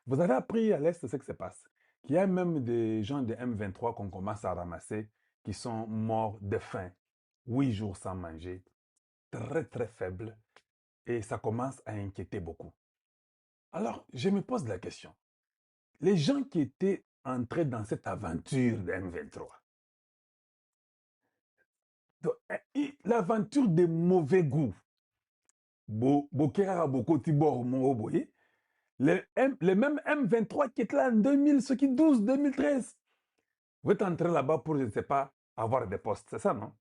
Vous avez appris à l'Est ce qui se passe. Qu'il y a même des gens de M23 qu'on commence à ramasser qui sont morts de faim. 8 jours sans manger, très très faibles. Et ça commence à inquiéter beaucoup. Alors, je me pose la question. Les gens qui étaient entrés dans cette aventure de M23, l'aventure des mauvais goûts, les mêmes M23 qui étaient là en 2000, ceux qui 12, 2013, vous êtes entrés là-bas pour, je ne sais pas, avoir des postes, c'est ça, non?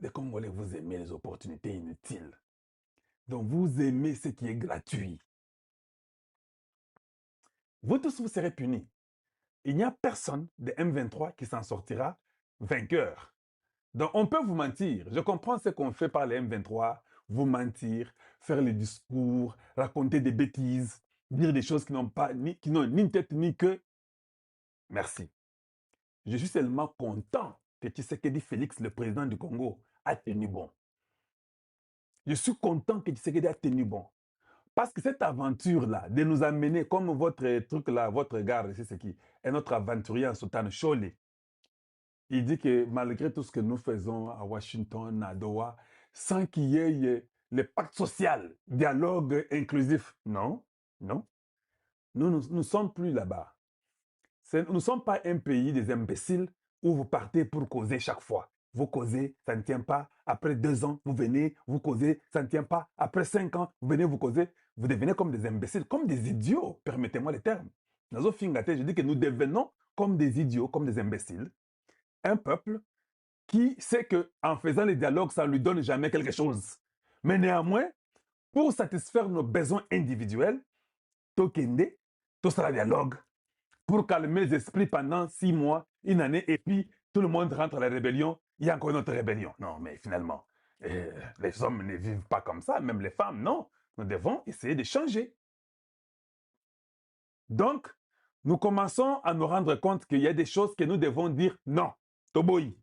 Les Congolais, vous aimez les opportunités inutiles. Donc, vous aimez ce qui est gratuit. Vous tous, vous serez punis. Il n'y a personne de M23 qui s'en sortira vainqueur. Donc, on peut vous mentir. Je comprends ce qu'on fait par les M23, vous mentir, faire les discours, raconter des bêtises, dire des choses qui n'ont ni tête ni queue. Merci. Je suis seulement content que Tshisekedi Félix, le président du Congo, a tenu bon. Je suis content que Tshisekedi a tenu bon. Parce que cette aventure-là, de nous amener, comme votre truc-là, votre gars, c'est qui est notre aventurier en Sultan Chole. Il dit que malgré tout ce que nous faisons à Washington, à Doha, sans qu'il y ait le pacte social, dialogue inclusif, non, non, nous ne sommes plus là-bas. Nous ne sommes pas un pays des imbéciles où vous partez pour causer chaque fois. Vous causez, ça ne tient pas. Après 2 ans, vous venez, vous causez, ça ne tient pas. Après 5 ans, vous venez, vous causez. Vous devenez comme des imbéciles, comme des idiots, permettez-moi le terme. Dans je dis que nous devenons comme des idiots, comme des imbéciles. Un peuple qui sait qu'en faisant les dialogues, ça ne lui donne jamais quelque chose. Mais néanmoins, pour satisfaire nos besoins individuels, Tokende, tout ça, dialogue, pour calmer les esprits pendant 6 mois, une année, et puis tout le monde rentre à la rébellion, il y a encore une autre rébellion. Non, mais finalement, les hommes ne vivent pas comme ça, même les femmes, non. Nous devons essayer de changer. Donc, nous commençons à nous rendre compte qu'il y a des choses que nous devons dire non. Toboyi.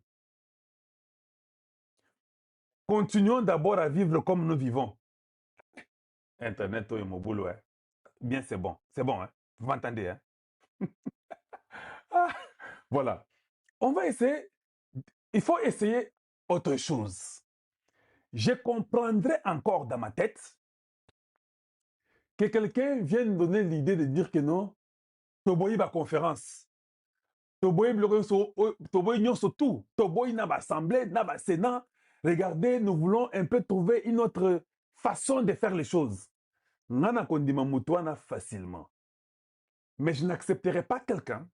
Continuons d'abord à vivre comme nous vivons. Internet, toi et mon boulot, hein. Bien, c'est bon, hein. Vous m'entendez, hein? Ah, voilà. On va essayer, il faut essayer autre chose. Je comprendrais encore dans ma tête que quelqu'un vienne donner l'idée de dire que non, Toboyi ma conférence. Toboyi nyonso tout. Toboyi na assemblée, na sénat. Regardez, nous voulons un peu trouver une autre façon de faire les choses. Nana kondima mutuana facilement. Mais je n'accepterai pas quelqu'un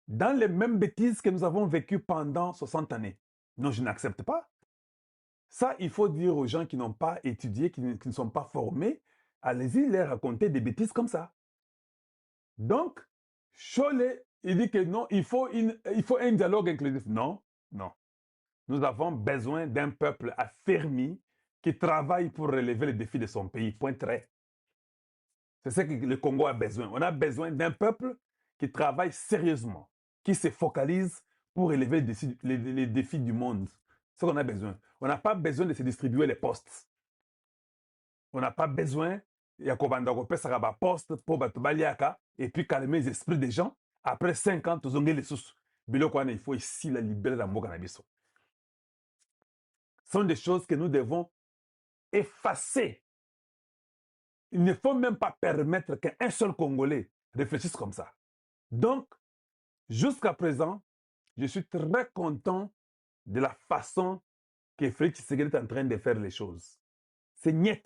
dans les mêmes bêtises que nous avons vécues pendant 60 années. Non, je n'accepte pas. Ça, il faut dire aux gens qui n'ont pas étudié, qui ne sont pas formés, allez-y leur raconter des bêtises comme ça. Donc, Cholet, il dit que non, il faut un dialogue inclusif. Non, non. Nous avons besoin d'un peuple affermi qui travaille pour relever les défis de son pays. Point très. C'est ce que le Congo a besoin. On a besoin d'un peuple qui travaille sérieusement, qui se focalise pour élever les défis du monde. C'est ce qu'on a besoin. On n'a pas besoin de se distribuer les postes. On n'a pas besoin de poste pour Batubaliaka et puis calmer les esprits des gens. Après 5 ans, tous les sous. Il faut ici la libérer la Mokanabiso. Ce sont des choses que nous devons effacer. Il ne faut même pas permettre qu'un seul Congolais réfléchisse comme ça. Donc, jusqu'à présent, je suis très content de la façon que Félix Tshisekedi est en train de faire les choses. C'est niet.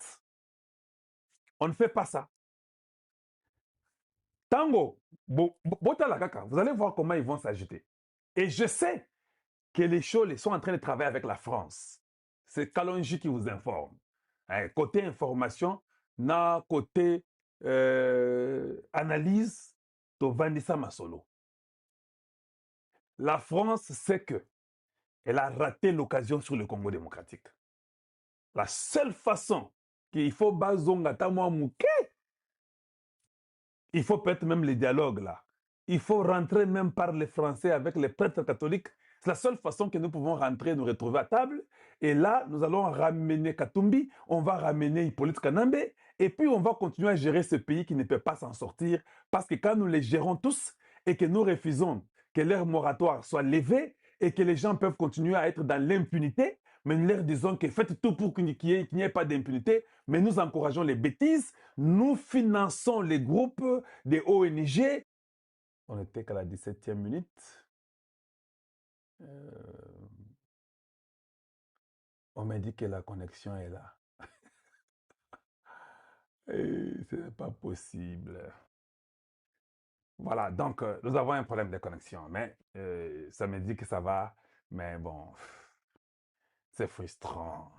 On ne fait pas ça. Tango, vous allez voir comment ils vont s'agiter. Et je sais que les choses sont en train de travailler avec la France. C'est Kalonji qui vous informe. Côté information, côté analyse, Tovandisa Masolo. La France sait qu'elle a raté l'occasion sur le Congo démocratique. La seule façon qu'il faut bazonga tamwa mouké, il faut peut-être même les dialogues là. Il faut rentrer même par les Français avec les prêtres catholiques C'est la seule façon que nous pouvons rentrer, nous retrouver à table. Et là, nous allons ramener Katumbi, on va ramener Hippolyte Kanambe, et puis on va continuer à gérer ce pays qui ne peut pas s'en sortir. Parce que quand nous les gérons tous et que nous refusons que leur moratoire soit levé et que les gens peuvent continuer à être dans l'impunité, mais nous leur disons que faites tout pour qu'il n'y ait pas d'impunité, mais nous encourageons les bêtises, nous finançons les groupes des ONG. On était qu'à la 17e minute. On m'a dit que la connexion est là. Et ce n'est pas possible. Voilà, donc nous avons un problème de connexion, mais ça me dit que ça va. Mais bon, c'est frustrant,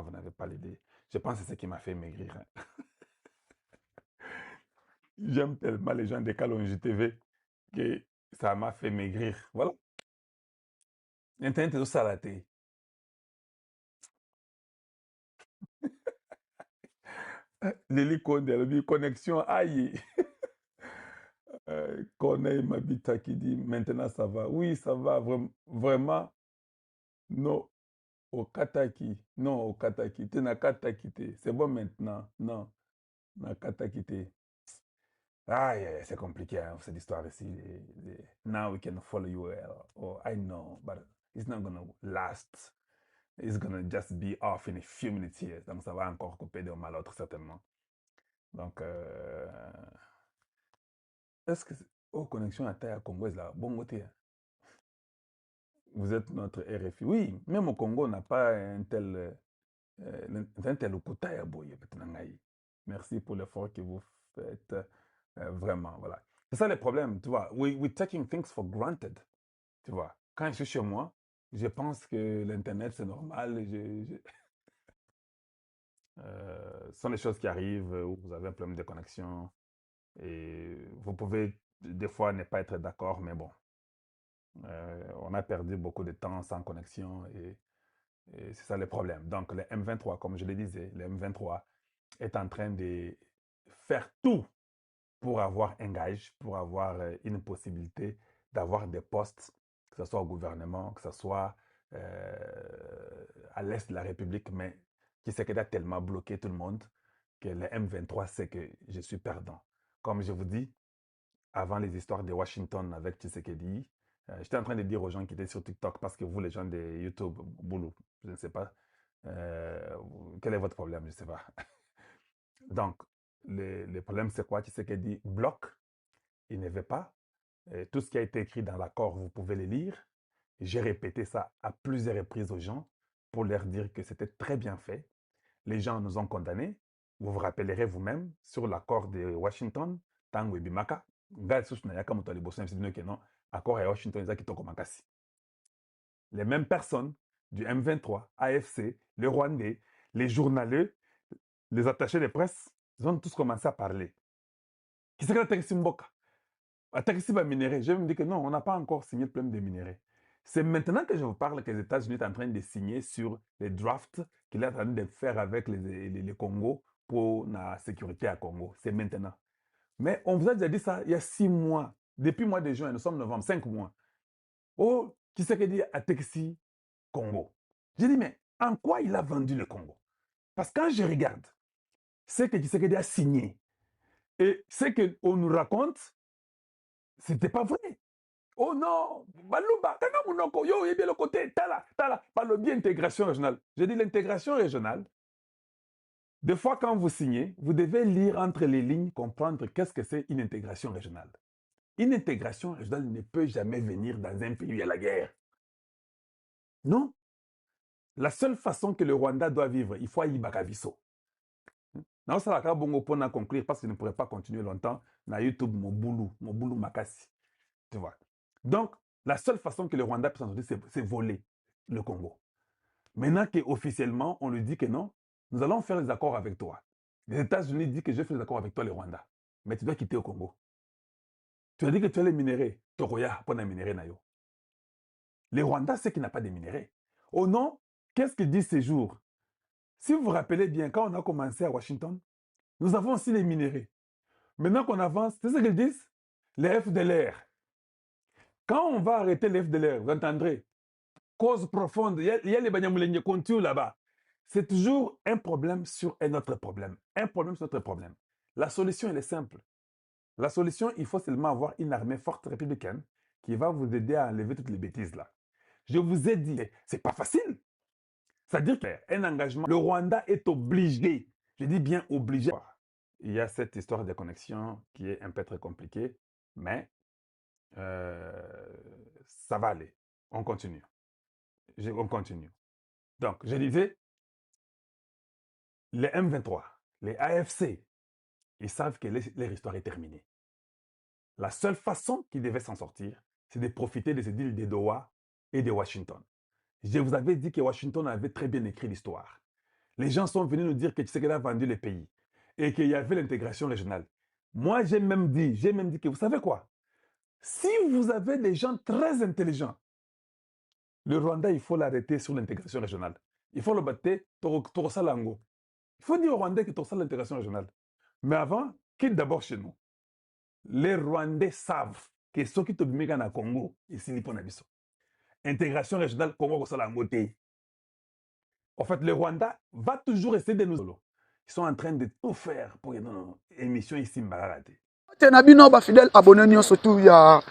vous n'avez pas l'idée. Je pense que c'est ce qui m'a fait maigrir. Hein. J'aime tellement les gens de Kalonji TV que ça m'a fait maigrir. Voilà. Internet est tout ça raté. Lili Konde, elle dit connexion, aïe. Corneille Mabita qui dit maintenant ça va. Oui, ça va vraiment. Non, au Kataki. Non, au Kataki. Tu n'as Katakité. C'est bon maintenant. Non, na Katakité. Ah, yeah, c'est compliqué, hein, cette histoire ici. Now we can follow you well. Oh, I know, but it's not gonna last. It's gonna just be off in a few minutes here. Donc, ça va encore couper d'un mal à l'autre, certainement. Donc, est-ce que... Oh, connexion à Taïa Congolaise, là. Bon côté. Vous êtes notre RFI. Oui, même au Congo, on n'a pas un tel Okutaya Boye. Merci pour l'effort que vous faites. Vraiment, voilà. C'est ça le problème, tu vois. We're taking things for granted. Tu vois. Quand je suis chez moi, je pense que l'Internet, c'est normal. Ce sont des choses qui arrivent où vous avez un problème de connexion. Et vous pouvez, des fois, ne pas être d'accord, mais bon. On a perdu beaucoup de temps sans connexion et c'est ça le problème. Donc, le M23, comme je le disais, le M23 est en train de faire tout pour avoir un gage, pour avoir une possibilité d'avoir des postes, que ce soit au gouvernement, que ce soit à l'est de la République, mais qui s'est tellement bloqué tout le monde que le M23 sait que je suis perdant. Comme je vous dis, avant les histoires de Washington avec Tshisekedi, j'étais en train de dire aux gens qui étaient sur TikTok, parce que vous, les gens de YouTube, boulot, je ne sais pas, quel est votre problème, je ne sais pas. Donc, le problème, c'est quoi? Tshisekedi bloque, il ne veut pas. Tout ce qui a été écrit dans l'accord, vous pouvez le lire. J'ai répété ça à plusieurs reprises aux gens pour leur dire que c'était très bien fait. Les gens nous ont condamnés. Vous vous rappellerez vous-même sur l'accord de Washington, Tango et Bimaka. Accord à Washington, les mêmes personnes du M23, AFC, les Rwandais, les journalistes, les attachés de presse, ils ont tous commencé à parler. Qui c'est que la Mboka? Je me dis que non, on n'a pas encore signé le problème des minéraux. C'est maintenant que je vous parle que les États-Unis sont en train de signer sur les drafts qu'il est en train de faire avec les Congo pour la sécurité à Congo. C'est maintenant. Mais on vous a déjà dit ça il y a 6 mois. Depuis le mois de juin, nous sommes novembre, 5 mois. Oh, qui c'est qui dit à Texi, Congo? J'ai dit, mais en quoi il a vendu le Congo? Parce que quand je regarde, c'est que Tshisekedi a signé. Et ce qu'on nous raconte, c'était pas vrai. Oh non, Balouba, yo, il y a le côté, tala, bien intégration régionale. Je dis l'intégration régionale. Des fois, quand vous signez, vous devez lire entre les lignes, comprendre qu'est-ce que c'est une intégration régionale. Une intégration régionale ne peut jamais venir dans un pays où il y a la guerre. Non. La seule façon que le Rwanda doit vivre, il faut aller Bakaviso. Non, ça va bongo pour conclure parce que je ne pourrais pas continuer longtemps. Na YouTube, Mobulu Makasi. Tu vois. Donc, la seule façon que le Rwanda peut s'en sortir, c'est voler le Congo. Maintenant qu'officiellement, on lui dit que non, nous allons faire des accords avec toi. Les États-Unis disent que je fais des accords avec toi, le Rwanda. Mais tu dois quitter le Congo. Tu as dit que tu as les minéraux. Toroya, pour les minéraux, nayo. Les Rwandais, c'est qu'il n'a pas de minéraux. Oh non, qu'est-ce qu'ils disent ces jours? Si vous vous rappelez bien, quand on a commencé à Washington, nous avons aussi les minéraux. Maintenant qu'on avance, c'est ce qu'ils disent? Les FDLR. Quand on va arrêter les FDLR, vous entendrez, cause profonde. Il y a les Banyamulenge contours là-bas. C'est toujours un problème sur un autre problème. Un problème sur notre problème. La solution, elle est simple. La solution, il faut seulement avoir une armée forte républicaine qui va vous aider à enlever toutes les bêtises là. Je vous ai dit, c'est pas facile. C'est-à-dire qu'un engagement, le Rwanda est obligé, je dis bien obligé. Il y a cette histoire de connexion qui est un peu très compliquée, mais ça va aller. On continue. On continue. Donc, je disais, les M23, les AFC, ils savent que leur histoire est terminée. La seule façon qu'ils devaient s'en sortir, c'est de profiter de ces deals de Doha et de Washington. Je vous avais dit que Washington avait très bien écrit l'histoire. Les gens sont venus nous dire que Tshisekedi a vendu les pays et qu'il y avait l'intégration régionale. Moi, j'ai même dit que vous savez quoi? Si vous avez des gens très intelligents, le Rwanda, il faut l'arrêter sur l'intégration régionale. Il faut le battre, Torosalango. Il faut dire au Rwandais que Torosa l'intégration régionale. Mais avant, quitte d'abord chez nous. Les Rwandais savent que ceux qui te mettent au Congo, ici, ils sont intégration régionale, Congo, Torosalango. En fait, le Rwanda va toujours essayer de nous... Ils sont en train de tout faire pour que nos émissions ici m'arrêtent. Tenabino ba fidèle abonné nyo surtout ya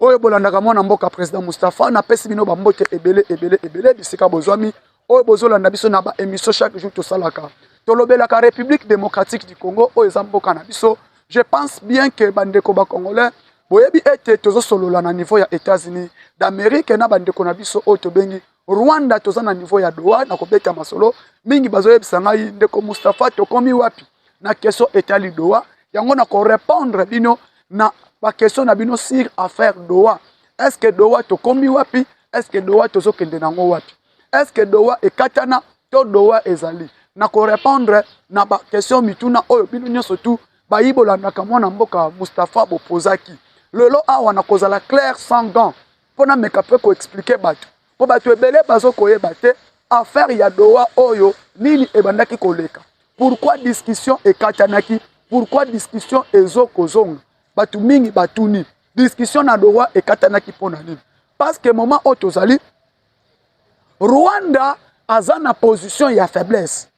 oyo bolandaka mwana mboka président Moustapha na pesi bino ba mbote ebele bisika bozwami oyo bozolanda biso na ba émission chaque jour to salaka tolobelaka République démocratique du Congo oyo za mboka na biso. Je pense bien que bandeko ba congolais boyebi ete tozo solola na niveau ya États-Unis d'Amérique na bandeko na biso oyo tobengi Rwanda toza na niveau ya Doha na kobeta masolo mingi bazoyebisa ngai ndeko Moustapha tokomi wapi na question etali Doha yango na ko répondre bino na ba question na bino sur affaire Doha. Est-ce que Doha to komi wapi? Est-ce que Doha to zo kende nango wapi? Est-ce que Doha ekatana to Doha ezali? Na ko répondre na ba question mituna oyo bino nyonso tu ba yibolandaka mwana mboka Moustapha bopozaki. Lelo awa na kozala clair sans gants. Pona meka pe ko expliquer bato. Po bato ebele bazo koyeba te affaire ya Doha oyo nini ebandaki koleka. Pourquoi discussion ekatanaki? Pourquoi discussion ezokozonga? Batu mingi batuni. Discussion na Doha ekatanaki pona nini? Parce que moment otozali Rwanda aza na position ya faiblesse.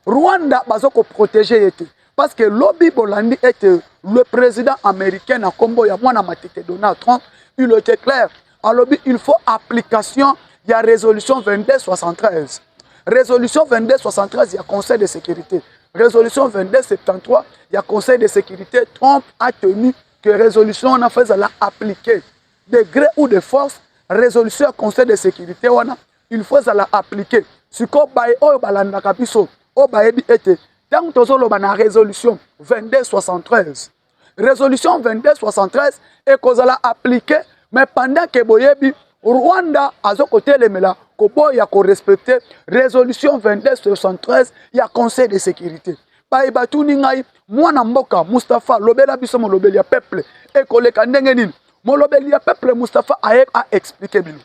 Rwanda bazoko protéger yete. Parce que lobby bolandi était le président américain na kombo ya mwana matete Donald Trump, il était clair. Alors il faut application ya résolution 2273. Résolution 2273 ya Conseil de sécurité. Résolution 2273 ya Conseil de sécurité. Trump a tenu que résolution on a fait la appliquer. De gré ou de force, résolution Conseil de sécurité on a il faut la appliquer. Siko bae o balanda kapiso o baebi ete tant tozolo bana résolution 2273. Résolution 2273 et kozala appliquer mais pendant que boyebi Rwanda azo côté lemela kobo ya ko respecter résolution 2273 ya Conseil de sécurité. Bae batuni ngai mwana mboka Moustapha lobela biso mo lobeli ya peuple e koleka ndenge nini mo lobeli ya peuple Moustapha a expliquer bino.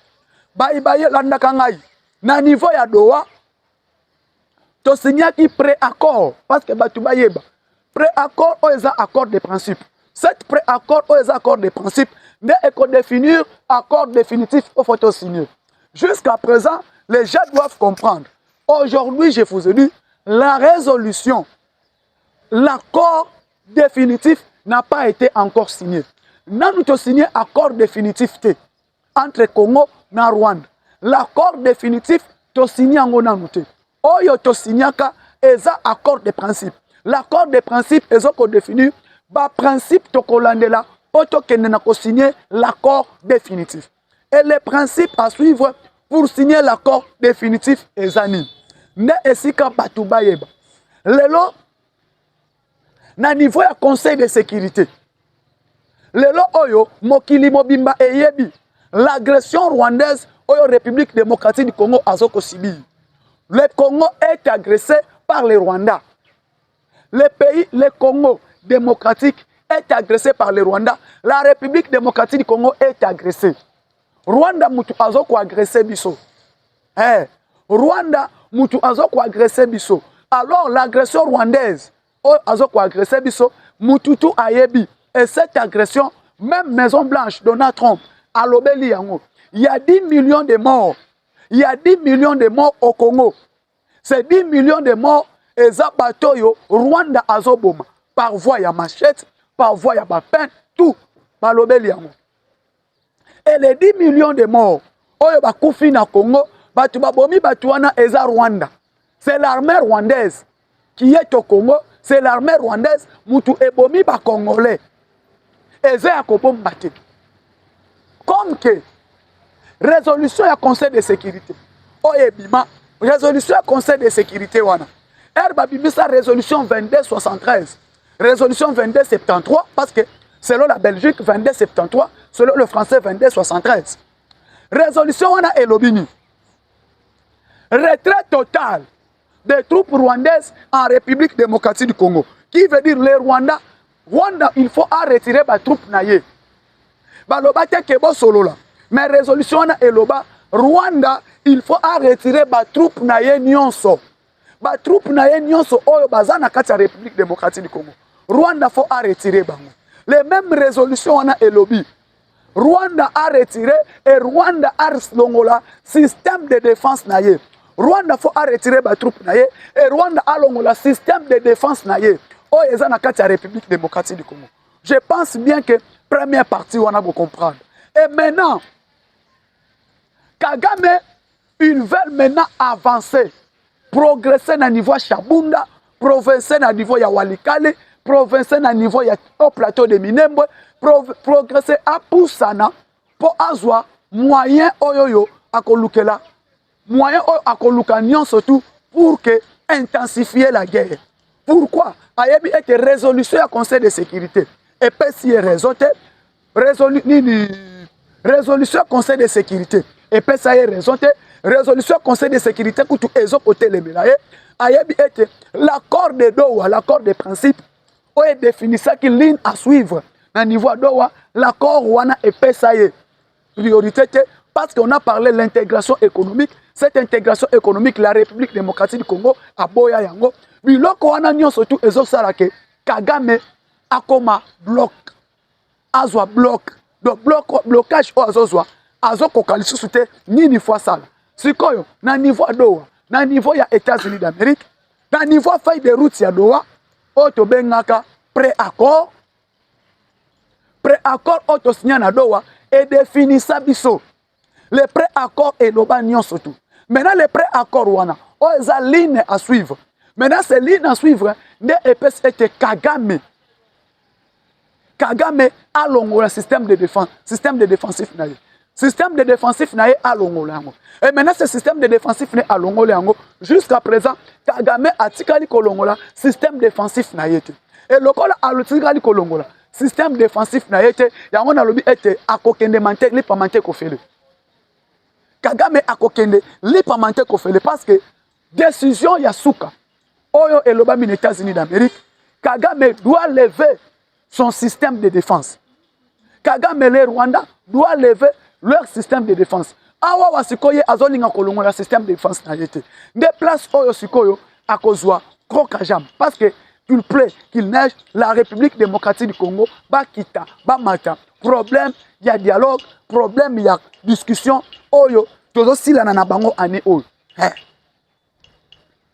Baye landaka ngai na niveau ya Doha to signaki pré-accord parce que batu bayeba pré-accord o eza accord de principe. Cet pré-accord o eza accord de principe ne éco définir accord définitif au faut signer. Jusqu'à présent, les gens doivent comprendre. Aujourd'hui, je vous ai dit la résolution, l'accord définitif n'a pas été encore signé. Nous avons signé accord définitif entre Congo et Rwanda. L'accord définitif to signé en Gonanoute. Oyo to signaka eza accord de principe. L'accord de principe est ko défini ba principe to kolandela poto kenena ko signer l'accord définitif. Et les principes à suivre pour signer l'accord définitif ezani. Ne esika batu bayeba. Lelo na niveau ya Conseil de sécurité. Lelo oyo mokili mobimba eyebi l'agression rwandaise oyo République démocratique du Congo azoko sibi. Le Congo est agressé par les Rwandais. Le Congo démocratique est agressé par les Rwandais. La République démocratique du Congo est agressée. Rwanda mutu azoko agressé biso. Rwanda mutu azoko agressé biso. Alors l'agression rwandaise azoko agressé biso mutu tu ayebi. Et cette agression, même Maison Blanche, Donald Trump, à l'obéli yango, il y a 10 millions de morts. il y a 10 millions de morts au Congo. Ces 10 millions de morts, eza batoyo, Rwanda azoboma. Par voie ya machette, par voie ya bapen, tout. Balobeli yango. Et les 10 millions de morts, oyo bakufi na Congo, batu babomi batuana eza Rwanda. C'est l'armée rwandaise qui est au Congo. C'est l'armée rwandaise, mutu ebomi ba Congolais. Eza ya kobomba te. Comme que résolution ya Conseil de sécurité. Oye bima, résolution ya Conseil de sécurité wana. Herba bimisa résolution 2273. Résolution 2273 parce que selon la Belgique 2273, selon le français 2273. Résolution wana elobini. Retrait total des troupes rwandaises en République démocratique du Congo. Qui veut dire les Rwanda, Rwanda, il faut retirer les troupes naïe. Baloba te kebo solo la. Mais résolution na eloba, Rwanda, il faut retirer les troupes naïe nyonso. Les troupes naïe nyonso oyo bazana kati République démocratique du Congo. Rwanda faut retirer bango. Les mêmes résolutions na elobi. Rwanda a retiré et Rwanda a longola système de défense naïe. Rwanda faut retirer les troupes naïe et Rwanda a longola système de défense naïe. Oh, ils ont la République démocratique du Congo. Je pense bien que première partie, on a beau comprendre. Et maintenant, Kagame, ils veulent maintenant avancer, progresser à niveau Chabunda, progresser à niveau Walikale, progresser à niveau au plateau de Minembwe, progresser à Poussana pour avoir moyen oyoyo à Kolukela, moyen à Kolukanion surtout pour que intensifier la guerre. Pourquoi? Ayebi était résolution à Conseil de sécurité. Et puis si raisonné, résolution Conseil de sécurité. Et puis ça est raisonné, résolution Conseil de sécurité pour tout les autres côtés les mélaillés. Ayebi était l'accord de Doha, l'accord de principe. On est défini ça qui ligne à suivre. À niveau de Doha, l'accord wana et puis ça est priorité parce qu'on a parlé de l'intégration économique. Cette intégration économique, la République démocratique du Congo, à Boya Yango, biloko wana nyon surtout ezo salake Kagame akoma bloc azwa bloc donc blocage o azozwa azoko kalisusu te nini fois sala sikoyo na niveau Doha na niveau ya États-Unis d'Amérique na niveau feuille de route ya Doha o to bengaka pré-accord o signé na Doha et définissa biso le pré-accord et loba nyon surtout maintenant le pré-accord wana o eza ligne à suivre. Maintenant, c'est ligne à suivre. Des épaisses étaient Kagame. Kagame a longola système de défense, système de défensif naïe. Système de défensif naïe a longola. Et maintenant, ce système de défensif naïe a longola. Jusqu'à présent, Kagame a tikali kolongola système défensif naïe. Et le col a le tikali kolongola système défensif naïe. Yango na lobi était à kokende mante li pamante kofele. Kagame a kokende li pamante kofele parce que décision yasuka. Oyo et l'Obama des États-Unis d'Amérique, Kagame doit lever son système de défense. Kagame et le Rwanda doivent lever leur système de défense. Awa wasikoye azolinga kolongo la système de défense na yete. Des places oyo sikoyo à kozwa krokajam parce que il plaît qu'il neige la République démocratique du Congo ba kita ba mata. Problème, il y a dialogue, problème, il y a discussion oyo tozo sila na bango ane oyo.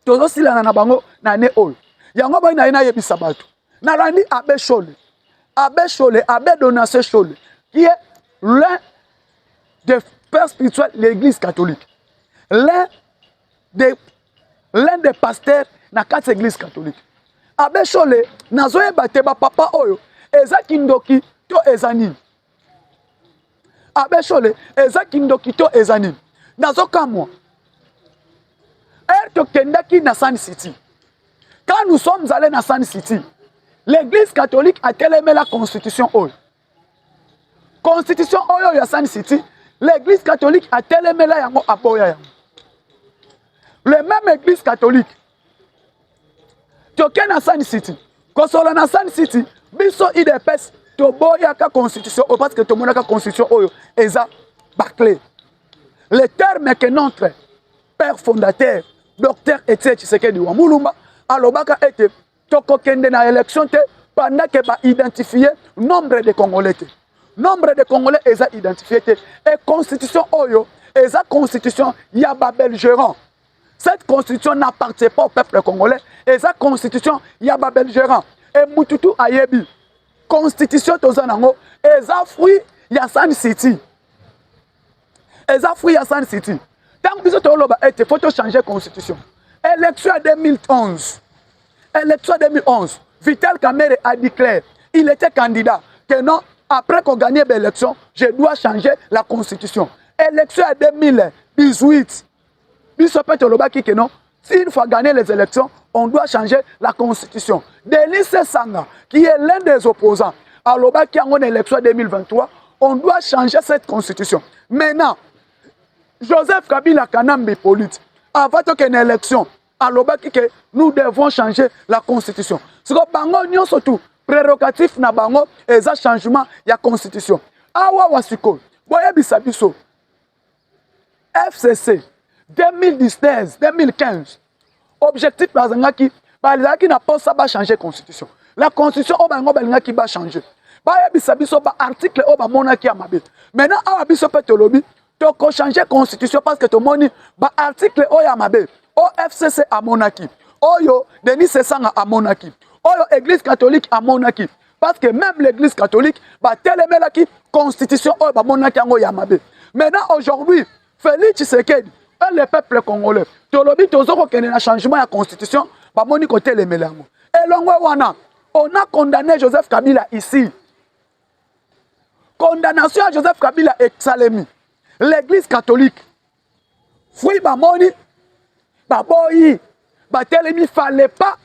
Tozo sila na bango na ne oyo. Yango ba ina yebisa bato. Na landi Abbé Chole, Abbé Donace Chole, qui est l'un des pères spirituels de l'Église catholique. L'un des pasteurs na quatre églises catholiques. Abbé Chole, nazoye bateba papa oyo, eza kindoki to ezani. Abbé Chole, eza kindoki to ezani. Nazo kamwa. Kendaki na Sun City. Quand nous sommes allés dans Sun City, l'église catholique a télémé la constitution oyo. Constitution oyo ya Sun City, l'église catholique a télémé la yango aboya yango. Le même église catholique, toke na Sun City, kosola na Sun City, biso idepes to boya ka constitution oyo parce que to monaka constitution oyo eza bâclé. Le terme que notre père fondateur Docteur Etienne Tshisekedi wa Mulumba alobaka ete toko kende na élection te pendant que ba identifier nombre de Congolais te. Nombre de Congolais eza identifié te et constitution oyo Et sa constitution, il y a Babel gérant. Cette constitution n'appartient pas au peuple congolais. Et sa constitution, il y a Babel gérant. Et Mututu Ayebi. Constitution Tozanango. Et ça fruit, il y a San City. Et ça fruit, il y a San City. Tant que il faut changer la constitution. Élection 2011. Élection 2011. Vital Kamerhe a déclaré, il était candidat, que non, après qu'on gagne l'élection, je dois changer la constitution. Élection 2018. S'il faut gagner les élections, on doit changer la constitution. Denis Sanga, qui est l'un des opposants, à l'Oba qui a une élection 2023, on doit changer cette constitution. Maintenant, Joseph Kabila Kanambe Polite, avant qu'une élection, à l'Oba qui nous devons changer la constitution. Ce que bango nyon surtout prérogatif na bango et ça changement ya constitution. Awa wasiko, boye bisabiso. FCC 2010, 2015. Objectif bazangaki, bazaki na pas ça va changer constitution. La constitution o bango balingaki va changer. Boye bisabiso ba article o ba monaki amabe. Maintenant awa biso petolobi, to ko changer constitution parce que to moni ba article o ya amabe. O FCC à monaki. Oyo Denis Sanga à monaki. Oyo Église catholique à monaki. Parce que même l'Église catholique va tellement la constitution oyo ba monaki ango yamabe. Maintenant aujourd'hui, Félix Tshisekedi et le peuple congolais. Tolobi tozoko kene na changement ya constitution ba moni côté le melango. Et longwe wana, on a condamné Joseph Kabila ici. Condamnation à Joseph Kabila et Salemi. L'Église catholique. Fui ba moni ba boyi. Il ne fallait pas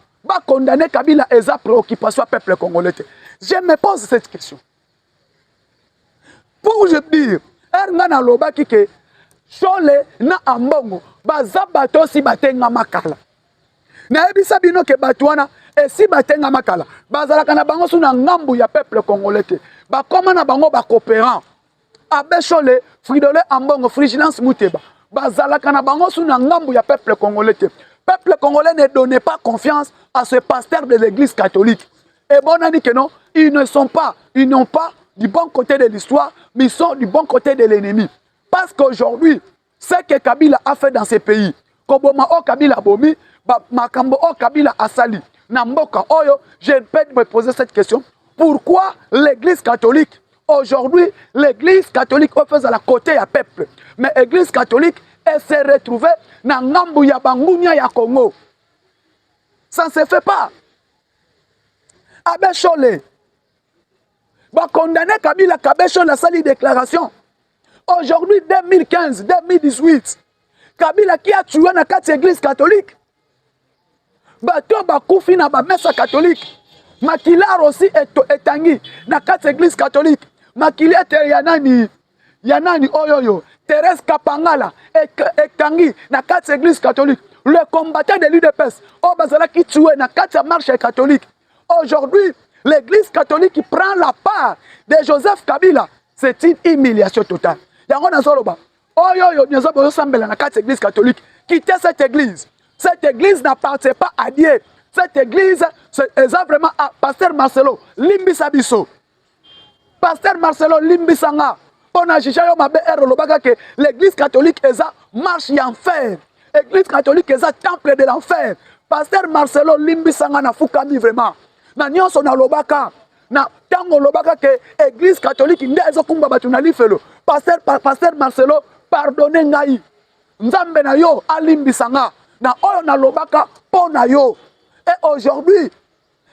condamner Kabila et sa préoccupation au peuple congolais. Je me pose cette question. Pour je dire, Erngana Loba Kike, Chole na Ambongo, Bazabato si batenga makala. Na ebisa bino ke batwana, et si batenga makala, Bazalaka na bango suna ngambu ya peuple congolais. Bakoma na bango ba coopérant. Abe Chole, Fridolin Ambongo, Frigilance Mouteba. Bazalaka na bango suna ngambu ya peuple congolais. Peuple congolais ne donnait pas confiance à ce pasteur de l'église catholique. Et bon, on a dit que non, ils n'ont pas du bon côté de l'histoire, mais ils sont du bon côté de l'ennemi. Parce qu'aujourd'hui, ce que Kabila a fait dans ces pays, Koboma o Kabila Bomi, Makambo o Kabila Asali, Namboka Oyo, je peux me poser cette question. Pourquoi l'église catholique, aujourd'hui, l'église catholique offre à la côté à peuple, mais l'église catholique, elle s'est retrouvée dans Ngambu ya Bangunia ya Congo. Ça ne se fait pas. Abe Chole, va condamner Kabila Kabechon la salle déclaration. Aujourd'hui, 2015, 2018, Kabila qui a tué dans 4 églises catholiques. Bato Bakoufi na ba messe catholique. Makilar aussi est tangi dans 4 églises catholiques. Makilar Yanani Oyoyo. Thérèse Kapangala et Tangi, dans 4 églises catholiques. Le combattant de l'UDPS, au Bazala qui tue dans 4 marches catholiques. Aujourd'hui, l'église catholique qui prend la part de Joseph Kabila, c'est une humiliation totale. Yangon Azoloba, Oyoyo, nous avons ressemblé dans 4 églises catholiques. Quittez cette église. Cette église n'appartient pas à Dieu. Cette église, c'est vraiment à Pasteur Marcelo Limbisabiso. Pasteur Marcelo Limbisanga. On a jugé que l'église catholique est ça marche en fer. L'église catholique est ça temple de l'enfer. Pasteur Marcelo Limbisanga na fukami vraiment. Na nyonso na lobaka. Na tango lobaka que l'église catholique ndezo kumba batuna lifelo. Pasteur Marcelo pardonnez ngai. Nzambe na yo alimbisanga. Na oyo na lobaka pona yo. Et aujourd'hui,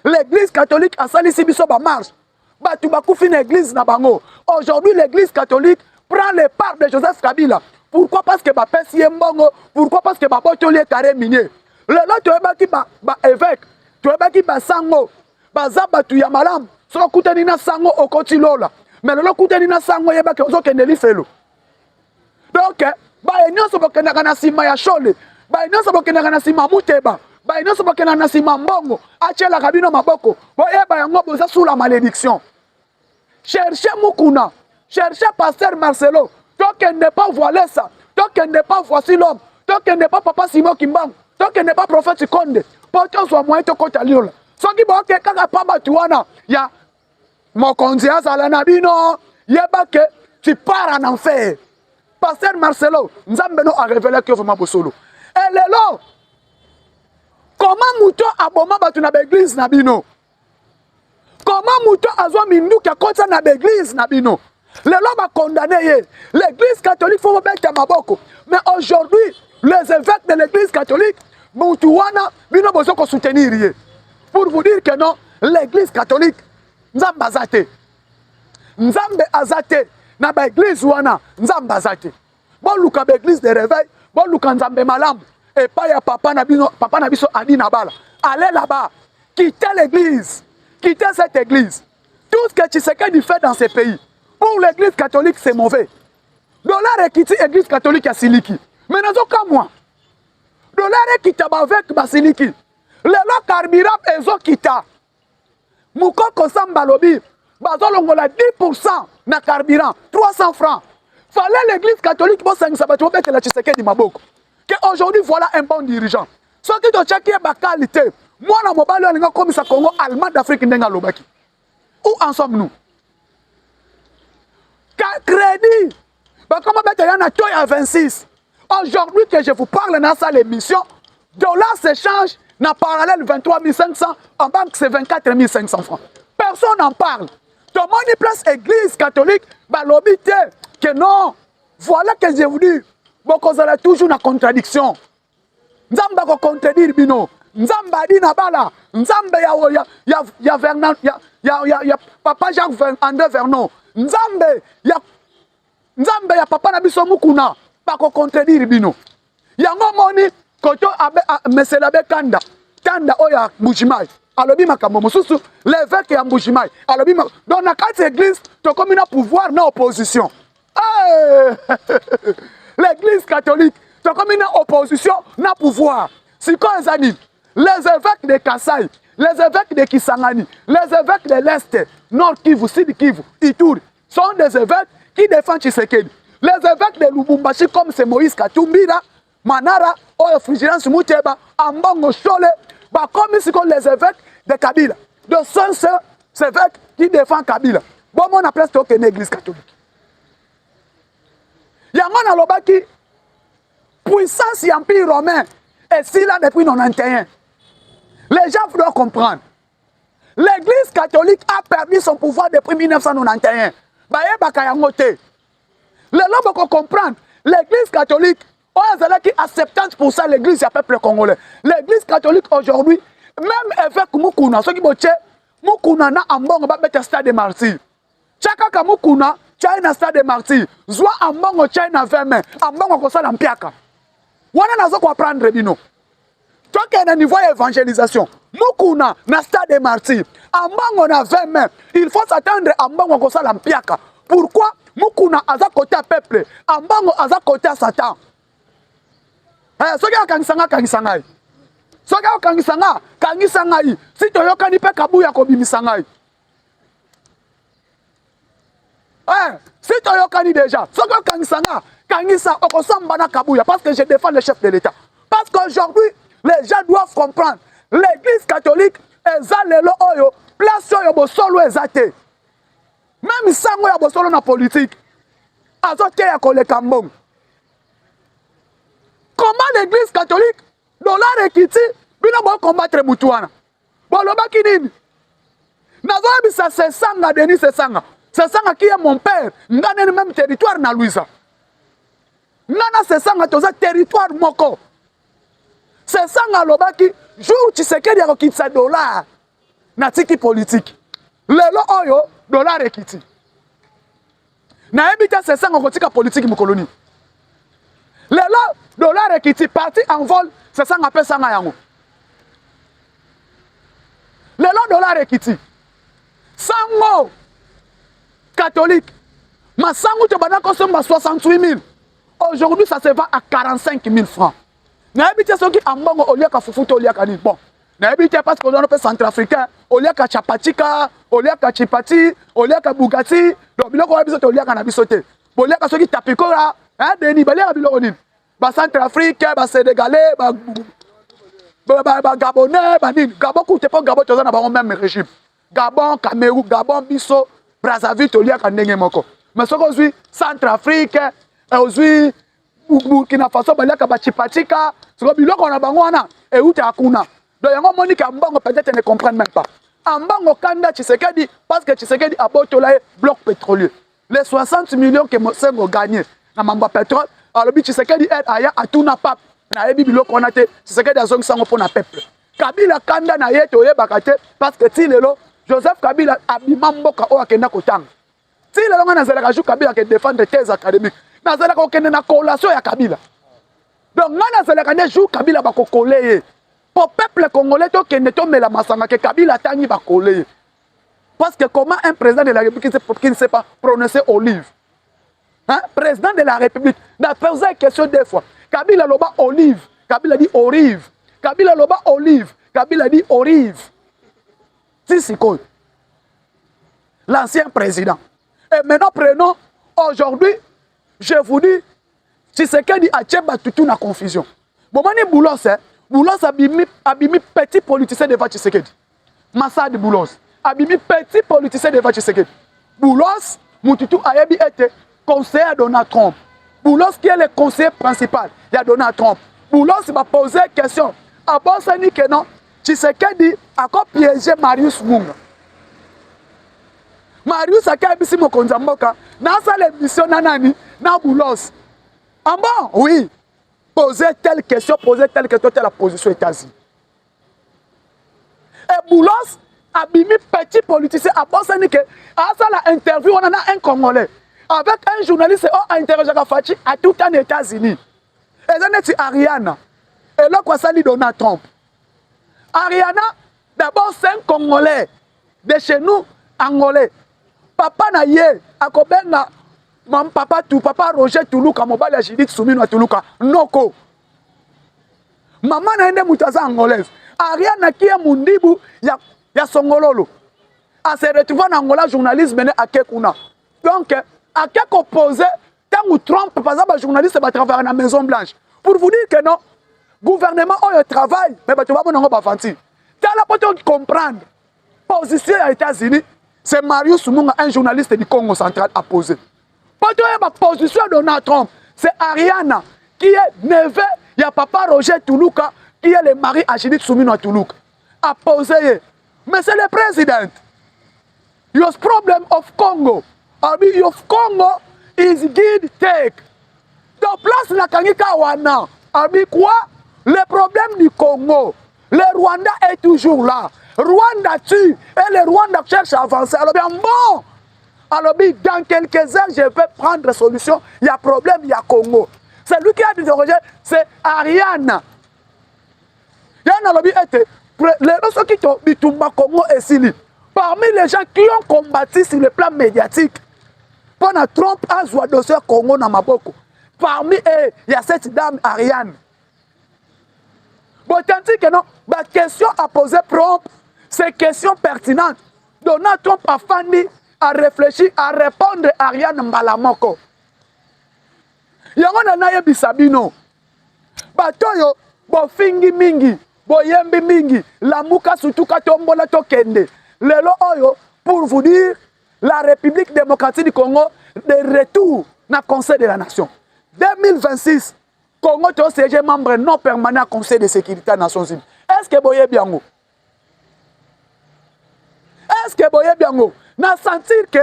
l'église catholique a salisi biso ba marche. L'église Nabango. Aujourd'hui, l'église catholique prend les parts de Joseph Kabila. Pourquoi? Parce que Bapesi Mbongo. Pourquoi? Parce que Babotoli carré minier. Le lot, tu es qui évêque. Tu es qui Sango. Bazaba tu yamalam. So kutenina Sango au Kotilola. Mais le lot kutenina Sango yeba ke ozo kendeli felo. Donc, enyo so bokena na sima ya Chole. Enyo so bokena na sima Muteba. Enyo so bokena na sima Mbongo. Achela kabino maboko. Boyeba yango boza sous la malédiction. Cherchez Mukuna, cherchez Pasteur Marcelo. Tant qu'elle n'est pas voilé ça, tant qu'elle n'est pas voici l'homme, tant qu'elle n'est pas Papa Simon Kimbang, tant qu'elle n'est pas prophète Konde, portez soit moyen de côté à l'île. Ce qui va que quand pas batuana, ya mon condias à la nabino, yeba que tu pars en enfer. Pasteur Marcelo, Nzambeno a révélé que vraiment Bosolo. Et lelo, comment mouton aboma batu na l'église nabino? Comment mouton azwa mindu qui a konsa na l'église nabino? Lelo va condamner l'église catholique faut mettre maboko. Mais aujourd'hui, les évêques de l'église catholique, Moutouana, bino bozo ko soutenir. Pour vous dire que non, l'église catholique, Nzamba azate. Nzambe azate. Na ba église wana, Nzamba azate. Bon luka ba église de réveil, bon luka Nzambe malam. Et pas ya papa na biso Adi Nabala. Allez là-bas, quittez l'église, quittez cette église. Tout ce que Tshisekedi fait dans ces pays, pour l'église catholique, c'est mauvais. Dollar est quitté l'église catholique à Siliki. Mais dans aucun moi. Dollar est quitté avec Basiliki. Le lot carburant est zo kita. Moukoko Samba Lobi, bazolongola 10% na carburant, 300 francs. Fallait l'église catholique pour 5 sabats, pour mettre la Tshisekedi Maboko. Aujourd'hui, voilà un bon dirigeant. Ce qui doit checker ma qualité. Moi, dans mon balai, on a commis ça Congo, Allemand d'Afrique, Nenga Lobaki. Où en sommes-nous? Crédit. Comment mettre un toy à 26? Aujourd'hui que je vous parle dans cette émission, dollar s'échange dans parallèle 23 500, en banque c'est 24 500 francs. Personne n'en parle. Tout le monde y place église catholique, bah l'obité, que non. Voilà que je vous dis. Beaucoup sont toujours dans la contradiction. Nzamba ko contredire bino. Nzamba di na bala. Nzamba ya Vernon, ya papa Jacques André Vernon. Nzamba ya papa na biso mukuna. Pas ko contredire bino. Yango moni koto abe mesela be kanda. Kanda oya Mbujimai. Alobi makambo mosusu l'évêque ya Mbujimai. Alobi dans la carte église to comme une pouvoir na opposition. L'église catholique, c'est comme une opposition, n'a pouvoir. C'est quoi les amis? Les évêques de Kassai, les évêques de Kisangani, les évêques de l'Est, Nord Kivu, Sud Kivu, Ituri, sont des évêques qui défendent Tshisekedi. Les évêques de Lubumbashi, comme c'est Moïse Katumbira, Manara, Oyo Frigilance Mouteba, Ambongo Chole, comme ici les évêques de Kabila. De ces évêques qui défendent Kabila. Bon, on a presque aucune église catholique. Yango na lobaki puissance et empire romain est si là depuis 91. Les gens doivent comprendre. L'église catholique a perdu son pouvoir depuis 1991. Baye baka yango te. Les gens doivent comprendre. L'église catholique, qui acceptance pour ça l'église du peuple congolais. L'église catholique aujourd'hui, même évêque Mukuna, ceux qui boche Mukuna na ambongo ba bete stade de martyrs. Chaka ka Mukuna China stade de martyrs. Zwa ambongo China 20 mai. Ambongo kosala mpiaka. Wana nazo ko apprendre bino. Toi qui est au niveau d'évangélisation. Mukuna na stade de martyrs. Ambongo na 20 mai. Il faut s'attendre à ambongo kosala mpiaka. Pourquoi Mukuna aza côté à peuple, ambongo aza côté à Satan. Soki kangisanga. Soki kangisanga. Si to yokani pe kabuya ko bimisanga. Si tu as déjà, ce que Kangisa, Okosambana Kabouya, parce que je défends le chef de l'État. Parce qu'aujourd'hui, les gens doivent comprendre. L'église catholique, Ezalelo Oyo, place Oyo Bosolo Ezate. Même Sango ya Bosolo na politique, Azote ya Kole Kambong. Comment l'église catholique, dollar et kiti, bino bo combattre Moutouana. Bon, le bakinini. Nazo bisa sesanga, Denis Sesanga. C'est ça qui est mon père. Nous avons le même territoire dans Louisa. Nous avons un territoire moko. C'est ça qui est jour Tshisekedi a quitté $. Natiki politique. Le oyo dollar est quitté. Na ebita c'est ça qui est politique mon colonie. Le dollar est quitté. Parti en vol, c'est ça appelle ça yango. Le dollar est quitté. Sango catholique. Ma sango te bana consomme 68 000. Aujourd'hui, ça se vend à 45 000 francs. Na habité ceux qui ambongo au lieu qu'à fufuto au lieu qu'à bon. Na habité parce qu'on a un peu centrafricain, au lieu qu'à chapatika, au lieu qu'à chipati, au lieu qu'à Bugatti, donc biloko wa bisote au lieu qu'à nabisote. Au lieu qu'à ceux qui tapikora, hein, Denis Balé à biloko ni. Ba centrafricain, ba sénégalais, ba gabonais, ba ni. Gabon coûte pas Gabon tu as na ba même régime. Gabon, Cameroun, Gabon biso Brazzaville, au lieu qu'à ndenge moko. Mais ce qu'on dit, Centrafrique, ozwi Burkina Faso baliaka bachipatika siko biloko na bango wana euta akuna donc yango monika mbongo peut-être ne comprendre même pas ambango kanda Tshisekedi parce que Tshisekedi a botola bloc pétrolier les 60 millions que Mosengo gagné na mambo pétrole alors Tshisekedi aide aya atuna pap na yebi biloko wana te Tshisekedi azongi sango pona peuple Kabila kanda na ye toyebaka te parce que ti lelo Joseph Kabila abima mboka oyo akenda kotanga ti lelo nga nazalaka ju Kabila ke défendre thèse académique nazalaka kokende na collation ya Kabila donc nga nazalaka nde jour Kabila bakokole ye pour peuple congolais tokende tomela masanga ke Kabila tangi bakole ye parce que comment un président de la République qui ne sait pas prononcer olive hein? Président de la République n'a posé une question deux fois Kabila loba olive Kabila dit orive Kabila loba olive Kabila dit orive si quoi l'ancien président et maintenant prenons aujourd'hui je vous dis Tshisekedi a tcheba tout na confusion bomani Boulos hein Boulos abimi petit politicien devant Tshisekedi Massad Boulos abimi petit politicien devant Tshisekedi Boulos Mututu ayebi était conseiller à Donald Trump Boulos qui est le conseiller principal il y a Donald Trump Boulos va poser question à Bosani que non Tshisekedi a piégé Marius Munga Marius a kabisi mokonza mboka na sa l'émission nanani na Boulos ah bon oui poser telle question telle la position États-Unis et Boulos abimi petit politicien a Bosani que a ça la interview on a un Congolais avec un journaliste a interrogé Fachi à tout en États-Unis et ça n'est Ariana et là quoi ça dit Donald Trump Ariana d'abord c'est un Congolais de chez nous Angolais papa na ye akobenga mam papa Roger Tuluka mobali ya Judith Suminwa Tuluka noko mama na ende mutaza angolaise Ariana qui est mundibu ya songololo a se retrouver en Angola journaliste mené à Kekuna donc à quelque opposé tant Trump par exemple journaliste va travailler dans la Maison Blanche pour vous dire que non gouvernement au travail mais tu vas mon pas fanti tala pour comprendre position aux États-Unis c'est Marius Munga un journaliste du Congo central a posé pour tu ma position de Donald Trump c'est Ariana qui est neveu il y a papa Roger Tuluka qui est le mari à Judith Suminwa Tuluka a posé mais c'est le président your problem of Congo your Congo is give take donc place na kangika wana abi quoi le problème du Congo le Rwanda est toujours là Rwanda tue et le Rwanda cherche à avancer alors bien bon alors dans quelques heures je vais prendre la solution il y a problème il y a Congo c'est lui qui a interrogé c'est Ariana Yana lobi était les gens qui ont bitumba Congo et Sili parmi les gens qui ont combattu sur le plan médiatique pendant Trump a joué dossier Congo na maboko parmi eux il y a cette dame Ariane bon tandis que non la question à poser Trump c'est question pertinente Donald Trump a fini à réfléchir à répondre à Ariane Mbalamoko yango na naye bisabino batoyo bo fingi mingi bo yembi mingi la muka sutuka tombola tokende lelo oyo pour vous dire la République démocratique du Congo de retour na Conseil de la Nation 2026 Congo to siège membre non permanent Conseil de sécurité des Nations Unies est-ce que boye biango est-ce que boye biango na sentir que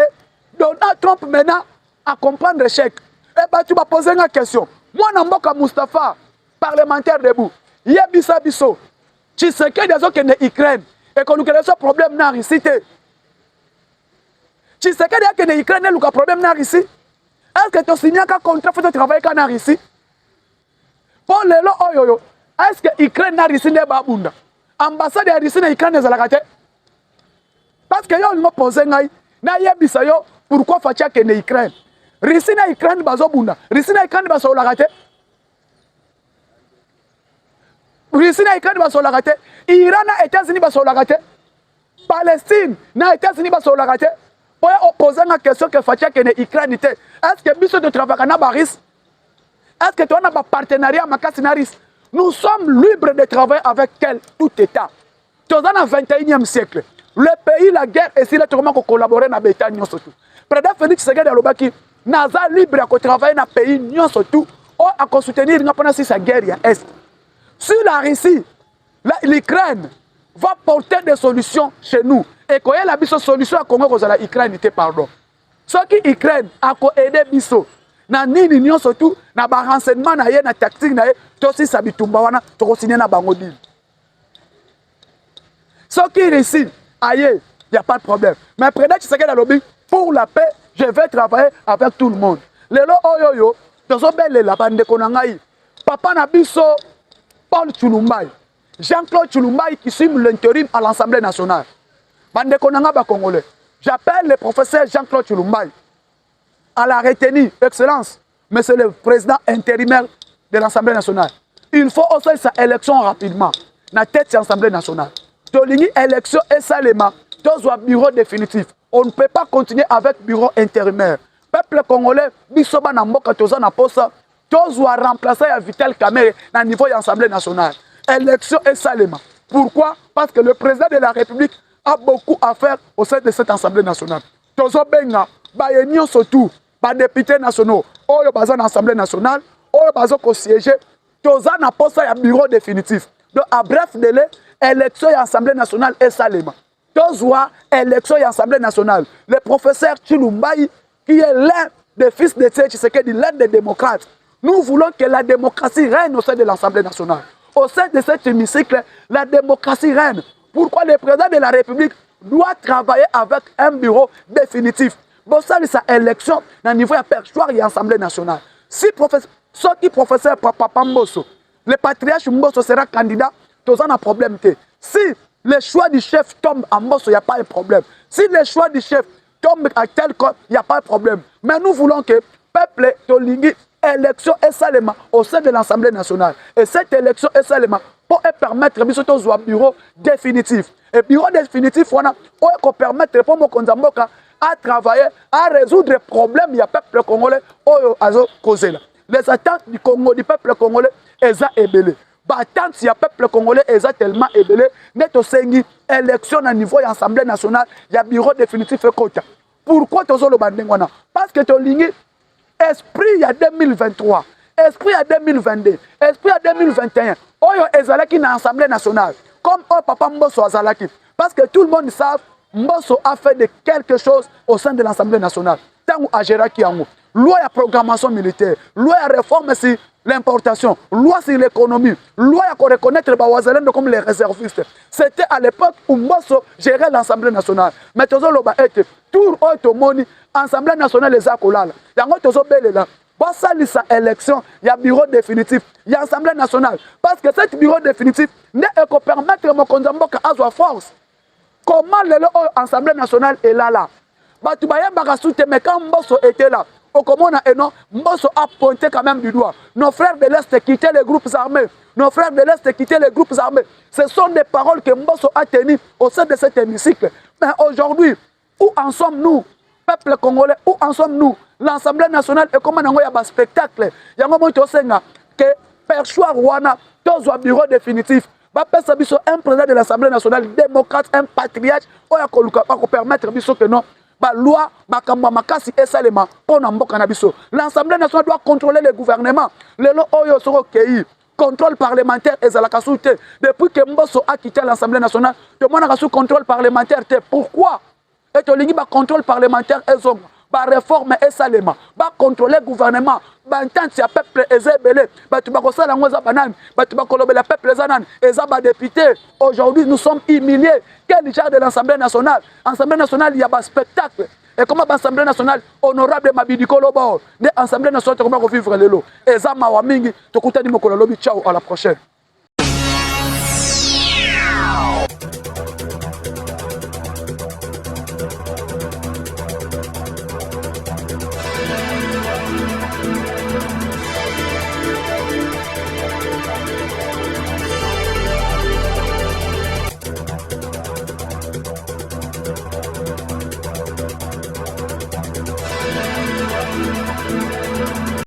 Donald Trump maintenant à comprendre l'échec et bah tu vas poser une question moi Namboka Moustapha parlementaire debout yebisa biso Tshisekedi azokende Ukraine et qu'on nous connaît ce problème na Russie Tshisekedi akende Ukraine luka problème na Russie est-ce que tu signes un contrat faut travailler quand na Russie pour le lo oyoyo est-ce que Ukraine na Russie ne babunda ambassade ya Russie na Ukraine ezalaka te parce que yo ngo poser ngai na yebisa yo pourquoi fatia kende Ukraine Russie na Ukraine bazobunda Russie na Ukraine basolaka te Russie na Ukraine basolaka te Iran na États-Unis basolaka te Palestine na États-Unis basolaka te pour opposer la question que fatia kende Ukraine te est-ce que biso de travailler na baris est-ce que tu as un partenariat makasi na Russie nous sommes libres de travailler avec tout État tu es dans le 21e siècle le pays la guerre et si là tu commences à collaborer na Bétania surtout Président Félix Tshisekedi alobaki naza libre à travailler dans le pays, nous surtout, à soutenir la guerre à Est. Si la Russie, l'Ukraine va porter des solutions chez nous, et quand il y a une solution à Congo, l'Ukraine, pardon. Ce qui l'Ukraine a aidé Bisso, na nini nyo surtout, na ba renseignement na ye, na tactique na ye, to si sabitumba wana, to ko signer na bango deal. Ce qui Russie, aïe, il n'y a pas de problème. Mais président Tshisekedi Alobi, pour la paix, je vais travailler avec tout le monde. Lelo oyoyo, tozo belle la bande konangai. Papa Nabiso, Paul Tshilumbai, Jean-Claude Tshilumbai qui suit l'intérim à l'Assemblée nationale. Bande konanga ba congolais. J'appelle le professeur Jean-Claude Tshilumbai à la retenue, Excellence, monsieur le président intérimaire de l'Assemblée nationale. Il faut aussi sa élection rapidement. Na tête de l'Assemblée nationale. Tolingi élection et salema. Tous un bureau définitif. On ne peut pas continuer avec bureau intérimaire. Peuple congolais, bisoba na mboka toza na posa, tous doit remplacer à Vital Kamerhe na niveau de l'Assemblée nationale. Élection et salema. Pourquoi? Parce que le président de la République a beaucoup à faire au sein de cette Assemblée nationale. Tozo benga, ba union surtout, ba députés nationaux, oyo baza na Assemblée nationale, oyo bazo ko siéger, toza na posa ya bureau définitif. Donc à bref délai, élection et Assemblée nationale et salema. Tozwa élection et Assemblée nationale. Le professeur Tshilumbai, qui est l'un des fils de Tshisekedi, l'un des démocrates. Nous voulons que la démocratie règne au sein de l'Assemblée nationale. Au sein de cet hémicycle, la démocratie règne. Pourquoi le président de la République doit travailler avec un bureau définitif? Bon, ça, c'est sa élection au niveau de perchoir et Assemblée nationale. Si professeur Papa Mbosso, le patriarche Mbosso sera candidat, tous en a problème. Si le choix du chef tombe en Mbosso, il n'y a pas de problème. Si le choix du chef tombe à tel cas, il n'y a pas de problème. Mais nous voulons que le peuple Tolingi élection et salema au sein de l'Assemblée nationale. Et cette élection et salema pour permettre un bureau définitif. Et bureau définitif, on a permettre pour Mokonzamboka à travailler, à résoudre les problèmes du peuple congolais les attentes du Congo, du peuple congolais, elles ont ébélé. Attentes du peuple congolais, elles ont tellement ébélé. Net au Sengi, élection à niveau de l'Assemblée nationale, il y a bureau définitif et quota. Pourquoi tu as le bandingwana? Parce que tu as ligné esprit il y a 2023, esprit il y a 2022, esprit il y a 2021. Oyo ezalaki na Assemblée nationale. Comme Papa Mbosso azalaki. Parce que tout le monde sait Mbosso a fait de quelque chose au sein de l'Assemblée nationale. Tant à Géraki Yango. Loi à programmation militaire, loi à réforme sur l'importation, loi sur l'économie, loi à reconnaître les Bawazalènes comme les réservistes. C'était à l'époque où Mbosso gérait l'Assemblée nationale. Mais toujours le baït, tout automoni, Assemblée nationale les akolala. Yango toujours belle là. Pour ça, l'élection, il y a bureau définitif, il y a Assemblée nationale. Parce que cet bureau définitif ne peut permettre mon Konzamboka à sa force. Comment l'Assemblée nationale est là? Batubaya Bagasoute, mais quand Mbosso était là, comment Mbosso a pointé quand même du doigt. Nos frères de l'Est quittaient les groupes armés. Nos frères de l'Est quittaient les groupes armés. Ce sont des paroles que Mbosso a tenues au sein de cet hémicycle. Mais aujourd'hui, où en sommes-nous, peuple congolais, où en sommes-nous? L'Assemblée nationale est comme un spectacle. Il y a un moment que perchoir Rwanda, tous un bureau définitif. Un président de l'Assemblée nationale, démocrate, un patriote, pour permettre que non. Loi, Makasi et Salema, pour l'Assemblée nationale doit contrôler le gouvernement. Le Oyo Soro Kei, contrôle parlementaire et Zalakasouté. Depuis que Mbosso a quitté l'Assemblée nationale, le monde a sous contrôle parlementaire. Pourquoi? Et tu as contrôle parlementaire et zone. Réforme et Salema, contrôler le gouvernement, entente ya peuple ezebele, tu vas ça la ngoza banane, tu vas colober la peuple zanan, ezaba député. Aujourd'hui nous sommes humiliés. Quel genre de l'Assemblée nationale? L'Assemblée nationale il y a un spectacle. Et comment l'Assemblée nationale honorable Mabidi Kolobo, l'Assemblée nationale comment vivre les lots. Ezama wa mingi, tokutani mokolo lobi ciao à la prochaine.